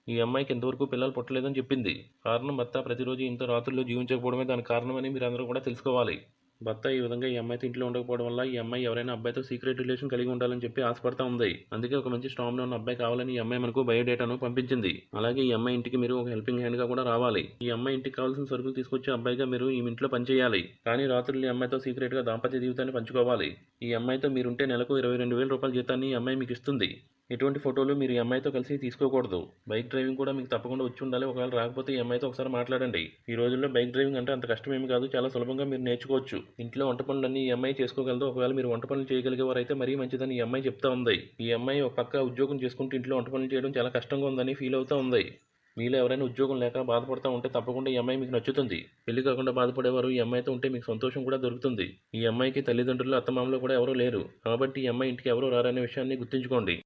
ఈ అమ్మాయికి ఇంతవరకు పిల్లలు పుట్టలేదని చెప్పింది. కారణం భర్త ప్రతిరోజు ఇంత రాత్రులు జీవించకపోవడమే దానికి కారణమని మీరందరూ కూడా తెలుసుకోవాలి. భర్త ఈ విధంగా ఈ అమ్మాయితో ఇంట్లో ఉండకపోవడం వల్ల ఈ అమ్మాయి ఎవరైనా అబ్బాయితో సీక్రెట్ రిలేషన్ కలిగి ఉండాలని చెప్పి ఆశపడతా ఉంది. అందుకే ఒక మంచి స్ట్రాంగ్లో ఉన్న అబ్బాయి కావాలని ఈ అమ్మాయి మనకు బయోడేటాను పంపించింది. అలాగే ఈ అమ్మాయి ఇంటికి మీరు ఒక హెల్పింగ్ హ్యాండ్గా కూడా రావాలి. ఈ అమ్మాయి ఇంటికి కావాల్సిన సరుకులు తీసుకొచ్చే అబ్బాయిగా మీరు ఈ ఇంట్లో పనిచేయాలి. కానీ రాత్రులు ఈ అమ్మాయితో సీక్రెట్గా దాంపత్య జీవితాన్ని పంచుకోవాలి. ఈ అమ్మాయితో మీరుంటే నెలకు 22,000 రూపాయల జీతాన్ని ఈ అమ్మాయి మీకు ఇస్తుంది. ఎటువంటి ఫోటోలు మీరు ఈ అమ్మాయితో కలిసి తీసుకోకూడదు. బైక్ డ్రైవింగ్ కూడా మీకు తప్పకుండా వచ్చి ఉండాలి. ఒకవేళ రాకపోతే ఈ అమ్మాయితో ఒకసారి మాట్లాడండి. ఈ రోజుల్లో బైక్ డ్రైవింగ్ అంటే అంత కష్టమేమి కాదు, చాలా సులభంగా మీరు నేర్చుకోవచ్చు. ఇంట్లో వంట పనులన్నీ ఈ అమ్మాయి చేసుకోగలదు. ఒకవేళ మీరు వంట పనులు చేయగలిగేవారైతే మరీ మంచిదని ఈ అమ్మాయి చెప్తా ఉంది. ఈ అమ్మాయి ఒక పక్క ఉద్యోగం చేసుకుంటూ ఇంట్లో వంట పనులు చేయడం చాలా కష్టంగా ఉందని ఫీల్ అవుతా ఉంది. మీలో ఎవరైనా ఉద్యోగం లేక బాధపడుతూ ఉంటే తప్పకుండా ఈ అమ్మాయి మీకు నచ్చుతుంది. పెళ్లి కాకుండా బాధపడేవారు ఈ అమ్మాయితో ఉంటే మీకు సంతోషం కూడా దొరుకుతుంది. ఈ అమ్మాయికి తల్లిదండ్రులు అత్తమామలు కూడా ఎవరూ లేరు. కాబట్టి ఈ అమ్మాయి ఇంటికి ఎవరూ రారనే విషయాన్ని గుర్తుంచుకోండి.